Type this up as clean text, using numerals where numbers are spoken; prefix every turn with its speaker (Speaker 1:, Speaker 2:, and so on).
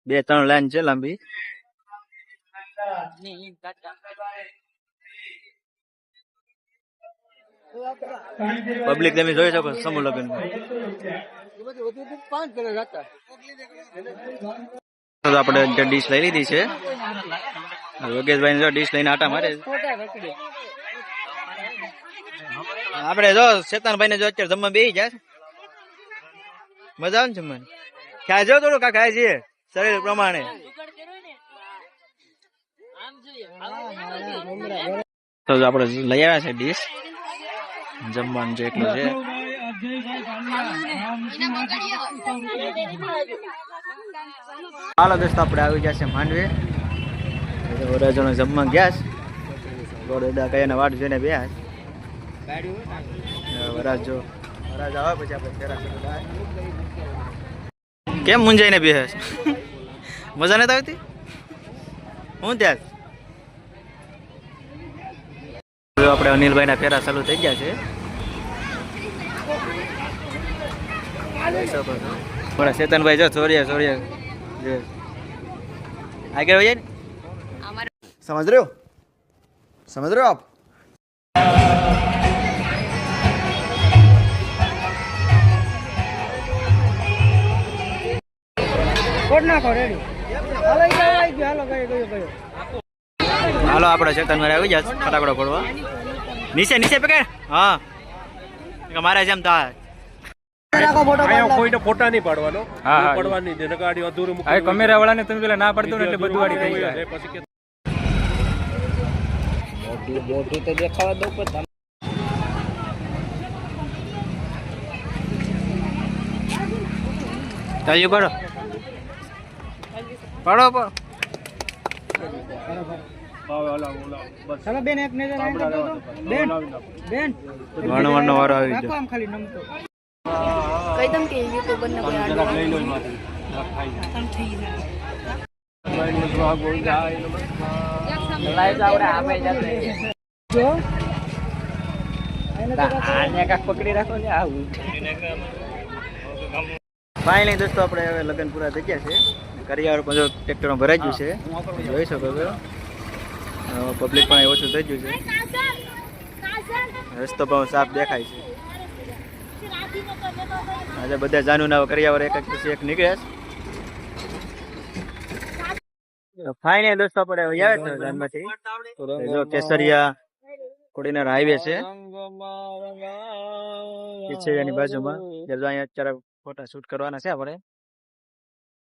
Speaker 1: બે ત્રણ લાઈન છે લાંબી. પબ્લિક તમે જોઈ શકો સમૂહ લગ્ન. આપણે ડીશ લઈ લીધી છે. યોગેશભાઈ જો ડીશ લઈને આટા મારે. આપડે જો શેતાનભાઈ ને જો અત્યારે જમવા બેસી જાય. મજા આવે ને જમવાની. ખ્યાલ જો થોડું કાકા છે શરીર પ્રમાણે. તો આપડે લઈ આવ્યા છે ડીશ જમવાનું જેટલું છે. હાલો દોસ્તો આપણે આવી ગયા છે માંડવે. વરાજોને જમવા ગયા છે. કયા વાટ જોઈને બે વરાજો વરાજ આવે પછી આપણે ફેરા કેમ મુંજાઈને બે મજા નથી આવતી હું ત્યાં આપણે અનિલભાઈ ના ફેરા ચાલુ થઈ ગયા છે. ચેતનભાઈ જો છોડિયા આગળ હોય ને સમજ રહ્યો આપ. હાલો આપડે ચેતનભાઈ આવી જાય ફટાકડો ફોડવા. નીચે પકડ. હા મારા જેમ થાય
Speaker 2: ફોટા નહીં પાડવાનો. પડવાની છે ગાડી અધૂરું મૂકી. કેમેરા વાળાને તમે પેલા ના પડતો ને એટલે બધું વાડી થઈ જાય. પછી મોટી તો દેખાવા દો પણ
Speaker 1: ચાલ્યું પડો
Speaker 3: ચાલો બેન એક નજર બેન
Speaker 1: વણવાનો વારો આવી ગયો.
Speaker 3: આમ ખાલી નમતો
Speaker 4: કહી દઉં કે યુટ્યુબર ને કોઈ આડો
Speaker 2: લઈ લો એમાંથી
Speaker 3: જો
Speaker 1: પકડી રાખો ને આવું. ફાઇનલી દોસ્તો આપણે હવે લગ્ન પૂરા થઈ ગયા છે. કરિયાવર બધું ટ્રેક્ટરમાં ભરાઈ ગયું છે જોઈ શકો છો. પબ્લિક પણ ઓછું થઈ ગયું છે. રસ્તો પણ સાફ દેખાય છે. આજે બધા જાનુ ના કરિયાવર એક પછી એક નીકળે છે. ફાઇનલી દોસ્તો આપણે આવ્યા છે જાનમાંથી. જો કેસરિયા કોડીનાર હાઈવે છે એની બાજુમાં. અહીંયા અત્યારે ફોટા શૂટ કરવાના છે આપણે.